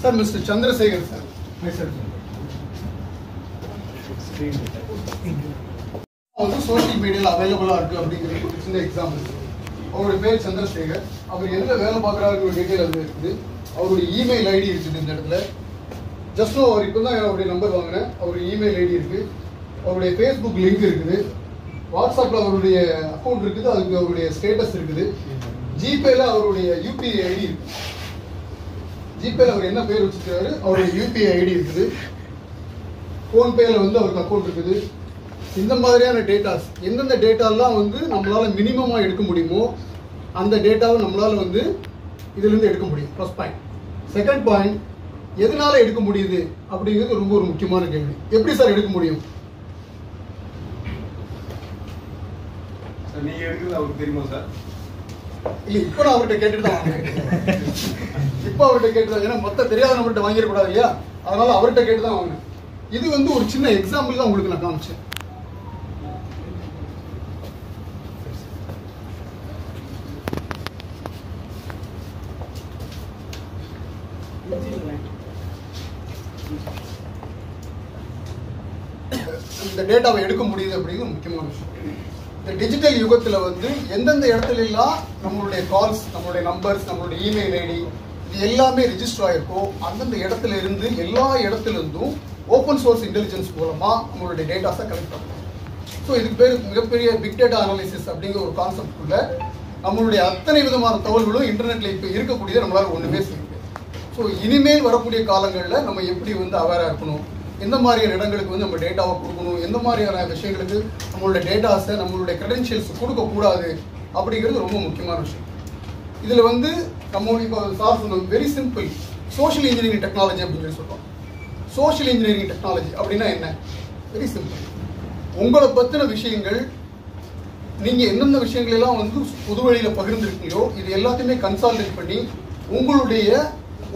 Sir, Mr. Chandrasekhar, sir. Myself. Also, social media available அப்படிங்கிற example. அவருடைய பேர் சந்திரசேகர். அவர் எதுல வேலை பார்க்குறாரு டீட்டெயில் அது இருக்குது. அவருடைய இமெயில் ஐடி இருக்குது இந்த இடத்துல. ஜஸ்ட் அவர் இப்போ தான் அவருடைய நம்பர் வாங்கினேன். அவருடைய இமெயில் ஐடி இருக்கு. அவருடைய ஃபேஸ்புக் லிங்க் இருக்குது. வாட்ஸ்அப்பில் அவருடைய அக்கௌண்ட் இருக்குது. அதுக்கு அவருடைய ஸ்டேட்டஸ் இருக்குது. ஜிபேல அவருடைய யூபிஐ ஐடி இருக்கு. ஜிபேல அவர் என்ன பேர் வச்சுக்கிறாரு, அவருடைய யூபிஐ ஐடி இருக்குது. ஃபோன்பேல வந்து அவருக்கு அக்கௌண்ட் இருக்குது. இந்த மாதிரியான டேட்டாஸ், எந்தெந்த டேட்டாலாம் வந்து நம்மளால மினிமமாக எடுக்க முடியுமோ அந்த டேட்டாவை நம்மளால வந்து இதுலேருந்து எடுக்க முடியும். First point. செகண்ட் பாயிண்ட், எதனால எடுக்க முடியுது அப்படிங்கிறது ரொம்ப ஒரு முக்கியமான கேள்வி. எப்படி சார் எடுக்க முடியும்? நீங்க எடுக்கிறது அவருக்கு தெரியுமா சார்? இல்ல, இப்போ நான் அவர்கிட்ட கேட்டுட்டு தான் வாங்கினேன். இப்போ அவர்கிட்ட கேட்டுதான், ஏன்னா மொத்த தெரியாத நம்மகிட்ட வாங்கிடக்கூடாது இல்லையா, அதனால அவர்கிட்ட கேட்டு தான் வாங்கினேன். இது வந்து ஒரு சின்ன எக்ஸாம்பிள் தான் உங்களுக்கு நான் காமிச்சேன். இந்த டேட்டாவை எடுக்க முடியுது அப்படிங்கிறது முக்கியமான விஷயம். இந்த டிஜிட்டல் யுகத்தில் வந்து எந்தெந்த இடத்துல எல்லாம் நம்மளுடைய கால்ஸ், நம்மளுடைய நம்பர்ஸ், நம்மளுடைய இமெயில் ஐடி இது எல்லாமே ரிஜிஸ்டர் ஆயிருக்கோ அந்தந்த இடத்துல இருந்து எல்லா இடத்துல இருந்தும் ஓப்பன் சோர்ஸ் இன்டெலிஜென்ஸ் மூலமா நம்மளுடைய டேட்டாஸை கலெக்ட் பண்ணலாம். ஸோ இதுக்கு பேர் மிகப்பெரிய பிக் டேட்டா அனாலிசிஸ் அப்படிங்கிற ஒரு கான்செப்டுக்குள்ள நம்மளுடைய அத்தனை விதமான தகவல்களும் இன்டர்நெட்ல இப்போ இருக்கக்கூடியது நம்மளால ஒன்றுமே செய்ய முடியாது. ஸோ இனிமேல் வரக்கூடிய காலங்களில் நம்ம எப்படி வந்து அவேராக இருக்கணும், எந்த மாதிரியான இடங்களுக்கு வந்து நம்ம டேட்டாவை கொடுக்கணும், எந்த மாதிரியான விஷயங்களுக்கு நம்மளுடைய டேட்டாஸை, நம்மளுடைய கிரெடென்ஷியல்ஸ் கொடுக்கக்கூடாது அப்படிங்கிறது ரொம்ப முக்கியமான விஷயம். இதில் வந்து நம்ம இப்போ சார் சொன்ன very simple social engineering technology அப்படின்னு சொல்லுவோம். சோஷியல் இன்ஜினியரிங் டெக்னாலஜி அப்படின்னா என்ன? Very simple. உங்களை பற்றின விஷயங்கள், நீங்கள் எந்தெந்த விஷயங்களெல்லாம் வந்து பொது வழியில் பகிர்ந்துருக்கீங்களோ இது எல்லாத்தையுமே கன்சால்டேட் பண்ணி உங்களுடைய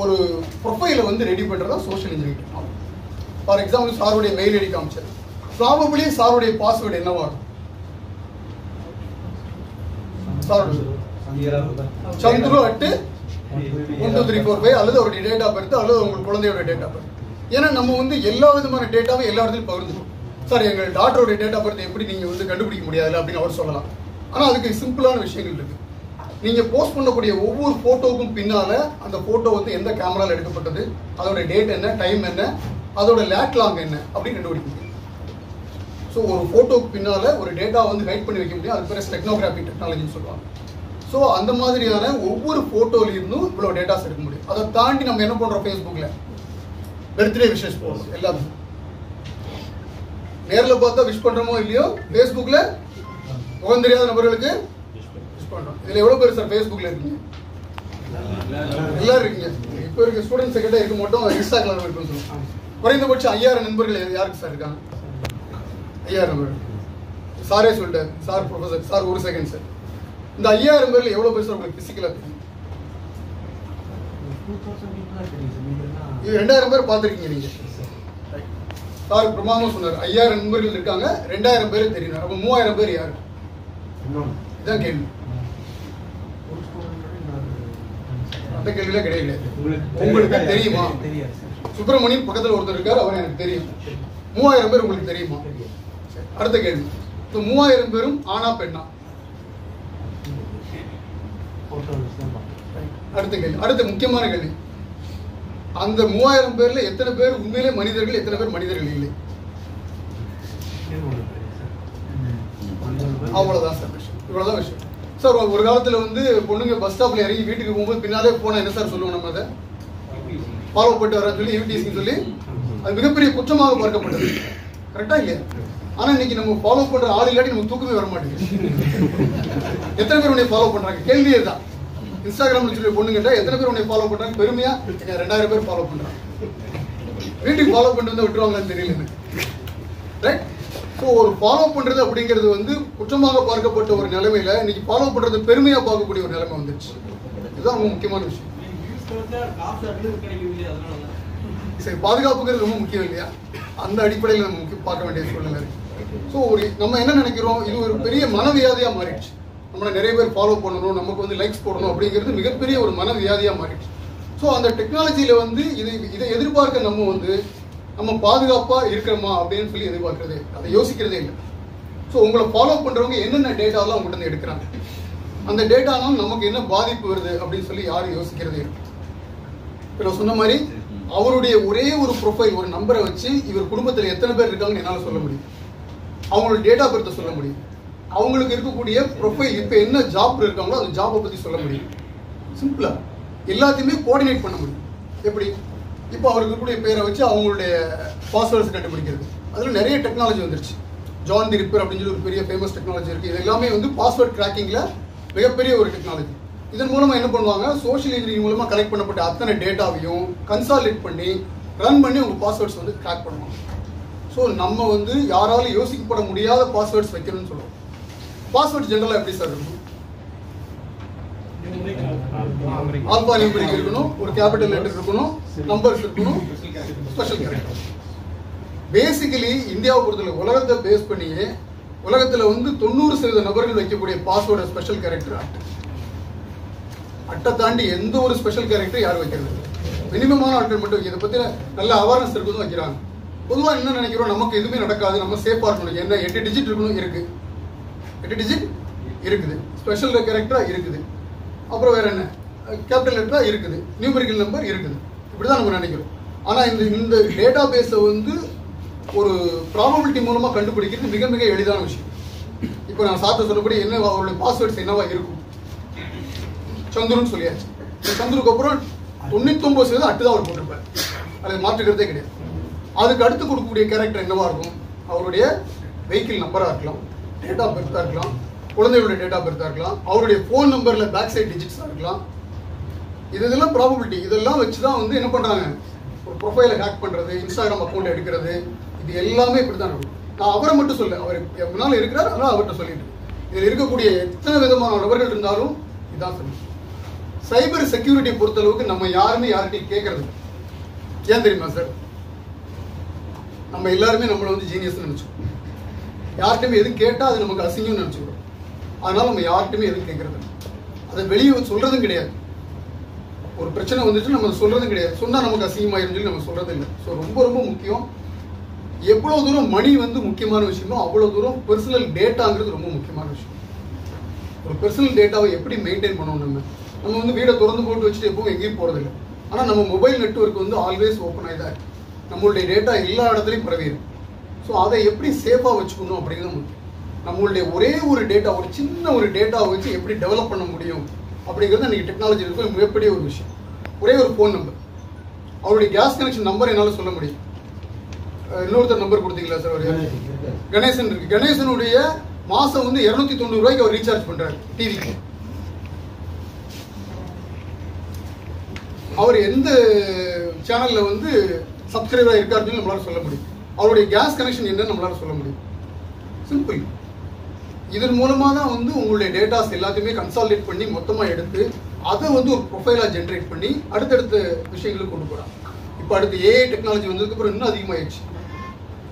ஒரு ப்ரொஃபைலை வந்து ரெடி பண்ணுறதா social engineering technology. For example சாருடைய மெயில் ஐடி காமிச்சார். ப்ராபபிளி சாருடைய பாஸ்வேர்டு என்னவா இருக்கும்? சந்துரு @1234 அல்லது அவருடைய டேட் ஆஃப் பர்த் அல்லது உங்கள் குழந்தையோட டேட் ஆஃப் பர்த். ஏன்னா நம்ம வந்து எல்லா விதமான டேட்டாவும் எல்லா இடத்துலையும் பகிர்ந்துடும். சார் எங்கள் டாக்டரோட டேட் ஆஃப் பர்த் எப்படி நீங்கள் வந்து கண்டுபிடிக்க முடியாது அப்படின்னு அவர் சொல்லலாம். ஆனால் அதுக்கு சிம்பிளான விஷயங்கள் இருக்கு. நீங்கள் போஸ்ட் பண்ணக்கூடிய ஒவ்வொரு ஃபோட்டோவுக்கும் பின்னால அந்த ஃபோட்டோ வந்து எந்த கேமராவில் எடுக்கப்பட்டது, அதோட டேட் என்ன, டைம் என்ன, அதோட லேட் லாங் என்ன அப்படின்னு கண்டுபிடிக்க முடியும். ஸோ ஒரு ஃபோட்டோக்கு பின்னால ஒரு டேட்டா வந்து ஹைட் பண்ணி வைக்க முடியும். அது பேர் ஸ்டெக்னோகிராஃபி டெக்னாலஜின்னு சொல்லுவாங்க. ஸோ அந்த மாதிரியான ஒவ்வொரு ஃபோட்டோல இருந்தும் இவ்வளோ டேட்டாஸ் எடுக்க முடியும். அதை தாண்டி நம்ம என்ன பண்றோம், ஃபேஸ்புக்ல பர்த்டே விஷஸ் போடுறோம். எல்லாமே நேரில் பார்த்தா விஷ் பண்றோமோ இல்லையோ, ஃபேஸ்புக்ல முகம் தெரியாத நபர்களுக்கு விஷ் பண்றோம். இதுல எவ்வளவு பேர் சார் ஃபேஸ்புக்ல இருக்கீங்க? எல்லாரும் இருக்கீங்க. இப்போ இருக்க ஸ்டூடெண்ட்ஸ் கிட்ட இருக்க மட்டும் இன்ஸ்டாகிராம் இருக்குன்னு சொல்லுவாங்க. குறைந்தபட்சம் 5000 நண்பர்கள் யாருக்கு சார் இருக்காங்க? 5000 நண்பர்கள். சாரே சொல்லிட்டார். சார் ப்ரொஃபசர் சார் ஒரு செகண்ட் சார். இந்த 5000 பேர்ல எவ்வளவு பேர் சார் உங்களுக்கு பிசிக்கலா தெரியும்? இது 2000 பேர் பார்த்துருக்கீங்க நீங்க. சார் பிரமாதமா சொன்னார். 5000 நண்பர்கள் இருக்காங்க, 2000 பேர் தெரியும். அப்ப 3000 பேர் யாரு? இதான் கேள்வி. அந்த கேள்விலாம் கிடையாது. உங்களுக்கு தெரியுமா? சுப்பிரமணியன் பக்கத்தில் ஒருத்தர் இருக்காரு, அவர் எனக்கு தெரியும். 3000 பேர் உங்களுக்கு தெரியுமா? அடுத்த கேள்வி, இந்த 3000 பேரும் ஆனா பெண்ணா? அடுத்த கேள்வி, அடுத்த முக்கியமான கேள்வி, அந்த 3000 பேர்ல எத்தனை பேர் உண்மையிலே மனிதர்கள், எத்தனை பேர் மனிதர்கள் இல்லை? அவ்வளவுதான் சார் விஷயம். இவ்வளவுதான் விஷயம் சார். ஒரு காலத்துல வந்து பொண்ணுங்க பஸ் ஸ்டாப்ல இறங்கி வீட்டுக்கு போகும்போது பின்னாலே போனா என்ன சார் சொல்லுவோம், நம்ம அதை ஃபாலோ பண்ணிட்டு வரேன்னு சொல்லி யூடிசின்னு சொல்லி அது மிகப்பெரிய குற்றமாக பார்க்கப்பட்டது. கரெக்டா இல்லையா? ஆனா இன்னைக்கு நம்ம ஃபாலோ பண்ற ஆள் இல்லாட்டி நமக்கு தூக்கமே வர மாட்டேங்குது. எத்தனை பேர் உன்னை ஃபாலோ பண்றாங்க? கேள்வியே தான். இன்ஸ்டாகிராம்ல சொல்லி பொண்ணுங்கிட்ட எத்தனை பேர் உன்னை ஃபாலோ பண்றாங்க? பெருமையா 2000 பேர் ஃபாலோ பண்றாங்க. வீட்டுக்கு ஃபாலோ பண்ணிட்டு வந்து விட்டுருவாங்களான்னு தெரியல. ரைட்? ஸோ ஒரு ஃபாலோ பண்றது அப்படிங்கிறது வந்து குற்றமாக பார்க்கப்பட்ட ஒரு நிலைமையில இன்னைக்கு ஃபாலோ பண்றது பெருமையா பார்க்கக்கூடிய ஒரு நிலைமை வந்துருச்சு. இதுதான் ரொம்ப முக்கியமான விஷயம். சரி, பாதுகாப்புங்கிறது ரொம்ப முக்கியம் இல்லையா? அந்த அடிப்படையில் நம்ம பார்க்க வேண்டிய சூழ்நிலை இருக்கு. ஸோ நம்ம என்ன நினைக்கிறோம், இது ஒரு பெரிய மனவியாதியா மாறிடுச்சு. நம்மளை நிறைய பேர் ஃபாலோ பண்ணணும், நமக்கு வந்து லைக்ஸ் போடணும் அப்படிங்கிறது மிகப்பெரிய ஒரு மனவியாதியா மாறிடுச்சு. ஸோ அந்த டெக்னாலஜியில் வந்து இதை எதிர்பார்க்க நம்ம பாதுகாப்பாக இருக்கிறோமா அப்படின்னு சொல்லி எதிர்பார்க்கறதே, அதை யோசிக்கிறதே இல்லை. ஸோ உங்களை ஃபாலோ பண்ணுறவங்க என்னென்ன டேட்டாலாம் உங்கள்கிட்ட இருந்து எடுக்கிறாங்க, அந்த டேட்டாலாம் நமக்கு என்ன பாதிப்பு வருது அப்படின்னு சொல்லி யாரும் யோசிக்கிறதே இல்லை. இப்போ நான் சொன்ன மாதிரி அவருடைய ஒரே ஒரு ப்ரொஃபைல், ஒரு நம்பரை வச்சு இவர் குடும்பத்தில் எத்தனை பேர் இருக்காங்கன்னு என்னால் சொல்ல முடியும். அவங்களோட டேட் ஆஃப் பர்த்தை சொல்ல முடியும். அவங்களுக்கு இருக்கக்கூடிய ப்ரொஃபைல், இப்போ என்ன ஜாப் இருக்காங்களோ அந்த ஜாப்பை பற்றி சொல்ல முடியும். சிம்பிளா எல்லாத்தையுமே கோஆர்டினேட் பண்ண முடியும். எப்படி? இப்போ அவருக்கு இருக்கக்கூடிய பேரை வச்சு அவங்களுடைய பாஸ்வேர்ட்ஸ் கண்டுபிடிக்கிறது. அதில் நிறைய டெக்னாலஜி வந்துருச்சு. ஜான் தி ரிப்பர் அப்படின்னு சொல்லி ஒரு பெரிய ஃபேமஸ் டெக்னாலஜி இருக்குது. இது எல்லாமே வந்து பாஸ்வேர்ட் கிராக்கிங்கில் மிகப்பெரிய ஒரு டெக்னாலஜி. இதன் மூலமாக என்ன பண்ணுவாங்க, சோஷியல் இன்ஜினியரிங் மூலமாக கலெக்ட் பண்ணப்பட்ட அத்தனை டேட்டாவையும் கன்சாலிடேட் பண்ணி ரன் பண்ணி உங்கள் பாஸ்வேர்ட்ஸ் வந்து கிராக் பண்ணுவாங்க. ஸோ நம்ம வந்து யாராலும் யோசிக்கப்பட முடியாத பாஸ்வேர்ட்ஸ் வைக்கணும்னு சொல்லுவோம். பாஸ்வேர்ட் ஜெனரலாக எப்படி சார் இருக்கும்? ஆல்பா நியூமரிக் இருக்கணும், ஒரு கேபிட்டல் லெட்டர் இருக்கணும், நம்பர்ஸ் இருக்கணும், ஸ்பெஷல் கேரக்டர். பேசிக்கலி இந்தியாவை பொறுத்தவரை உலகத்தை பேஸ் பண்ணியே உலகத்தில் வந்து 90% நபர்கள் வைக்கக்கூடிய பாஸ்வேர்டு ஸ்பெஷல் கேரக்டர் அட்டை தாண்டி எந்த ஒரு ஸ்பெஷல் கேரக்டர் யாரும் வைக்கிறது. மினிமமான ஆட்கள் மட்டும் இதை பற்றி நல்ல அவேர்னஸ் இருக்குதுன்னு வைக்கிறாங்க. பொதுவாக என்ன நினைக்கிறோம், நமக்கு எதுவுமே நடக்காது, நம்ம சேஃபாக இருக்கணும். என்ன 8 டிஜிட் இருக்கணும், இருக்கு 8 டிஜிட் இருக்குது, ஸ்பெஷல் கேரக்டராக இருக்குது, அப்புறம் வேற என்ன கேபிட்டல் லெட்டராக இருக்குது, நியூமரிக்கல் நம்பர் இருக்குது. இப்படி தான் நம்ம நினைக்கிறோம். ஆனால் இந்த டேட்டா பேஸை வந்து ஒரு ப்ராபபிலிட்டி மூலமாக கண்டுபிடிக்கிறது மிக மிக எளிதான விஷயம். இப்போ நான் சாப்பிட்ட சொல்லப்படி என்ன அவருடைய பாஸ்வேர்ட்ஸ் என்னவா இருக்கும், சந்துருன்னு சொல்லியாச்சு. சந்துருக்கு அப்புறம் 99% அட்டு தான் அவர் போட்டிருப்பார், அதை மாற்றுக்கிறதே கிடையாது. அதுக்கு அடுத்து கொடுக்கக்கூடிய கேரக்டர் என்னவா இருக்கும், அவருடைய வெஹிக்கிள் நம்பராக இருக்கலாம், டேட் ஆஃப் பர்த்தாக இருக்கலாம், குழந்தைகளுடைய டேட் ஆஃப் பர்த்தாக இருக்கலாம், அவருடைய ஃபோன் நம்பரில் பேக் சைட் டிஜிட்ஸாக இருக்கலாம். இதெல்லாம் ப்ராபபிலிட்டி. இதெல்லாம் வச்சு தான் வந்து என்ன பண்ணுறாங்க, ஒரு ப்ரொஃபைலை ஹேக் பண்ணுறது, இன்ஸ்டாகிராம் அக்கௌண்ட் எடுக்கிறது, இது எல்லாமே இப்படி தான் இருக்கும். நான் அவரை மட்டும் சொல்ல, அவர் முன்னால் இருக்கிறார், அதனால் அவர்கிட்ட சொல்லிட்டு இதில் இருக்கக்கூடிய எத்தனை விதமான நபர்கள் இருந்தாலும் இதுதான் சொல்லி. சைபர் செக்யூரிட்டி பொறுத்தளவுக்கு நம்ம யாருமே யார்கிட்டையும் கேட்கறது. ஏன் தெரியுமா சார்? நம்ம எல்லாருமே நம்மளை வந்து ஜீனியஸ் நினைச்சோம். யார்கிட்டயுமே எதுவும் கேட்டால் அது நமக்கு அசிங்கம்னு நினச்சிக்கிறோம். அதனால நம்ம யார்கிட்டயுமே எதுவும் கேட்கறது, அதை வெளியே சொல்றதும் கிடையாது. ஒரு பிரச்சனை வந்துட்டு நம்ம சொல்றதும் கிடையாது. சொன்னால் நமக்கு அசிங்கமாயிரும் சொல்லி நம்ம சொல்றது இல்லை. ஸோ ரொம்ப ரொம்ப முக்கியம். எவ்வளோ தூரம் மணி வந்து முக்கியமான விஷயமோ அவ்வளோ தூரம் பர்சனல் டேட்டாங்கிறது ரொம்ப முக்கியமான விஷயம். ஒரு பர்சனல் டேட்டாவை எப்படி மெயின்டைன் பண்ணணும், நம்ம வந்து வீடை திறந்து போட்டு வச்சுட்டு எப்பவும் எங்கேயும் போகிறதில்லை. ஆனால் நம்ம மொபைல் நெட்வொர்க் வந்து ஆல்வேஸ் ஓப்பன் ஆகி தான் இருக்கு. நம்மளுடைய டேட்டா எல்லா இடத்துலையும் பரவிடும். ஸோ அதை எப்படி சேஃபாக வச்சுக்கணும் அப்படிங்கிறது முக்கியம். நம்மளுடைய ஒரே ஒரு டேட்டா, ஒரு சின்ன ஒரு டேட்டாவை வச்சு எப்படி டெவலப் பண்ண முடியும் அப்படிங்கிறது அன்றைக்கி டெக்னாலஜி இருக்கிற மிகப்பெரிய ஒரு விஷயம். ஒரே ஒரு ஃபோன் நம்பர், அவருடைய கேஸ் கனெக்ஷன் நம்பர் என்னால் சொல்ல முடியும். இன்னொருத்தர் நம்பர் கொடுத்தீங்களா சார்? ஒரு கணேசன் இருக்கு. கணேசனுடைய மாதம் வந்து 290 ரூபாய்க்கு அவர் ரீசார்ஜ் பண்ணுறாரு டிவிக்கு. அவர் எந்த சேனலில் வந்து சப்ஸ்கிரைபராக இருக்காருன்னு நம்மளால சொல்ல முடியும். அவருடைய கேஸ் கனெக்ஷன் என்னன்னு நம்மளால சொல்ல முடியும். சிம்பிள். இதன் மூலமாக தான் வந்து உங்களுடைய டேட்டாஸ் எல்லாத்தையுமே கன்சாலிடேட் பண்ணி மொத்தமாக எடுத்து அதை வந்து ஒரு ப்ரொஃபைலாக ஜென்ரேட் பண்ணி அடுத்தடுத்த விஷயங்களுக்கு கொண்டு போகிறாங்க. இப்போ அடுத்து ஏஐ டெக்னாலஜி வந்ததுக்கப்புறம் இன்னும் அதிகமாகிடுச்சு.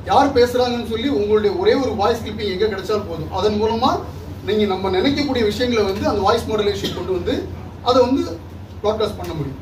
யார் பேசுகிறாங்கன்னு சொல்லி உங்களுடைய ஒரே ஒரு வாய்ஸ் கிளிப்பிங் எங்கே கிடைச்சாலும் போதும். அதன் மூலமாக நீங்கள் நம்ம நினைக்கக்கூடிய விஷயங்களை வந்து அந்த வாய்ஸ் மாடுலேஷன் கொண்டு வந்து அதை வந்து ப்ராட்காஸ்ட் பண்ண முடியும்.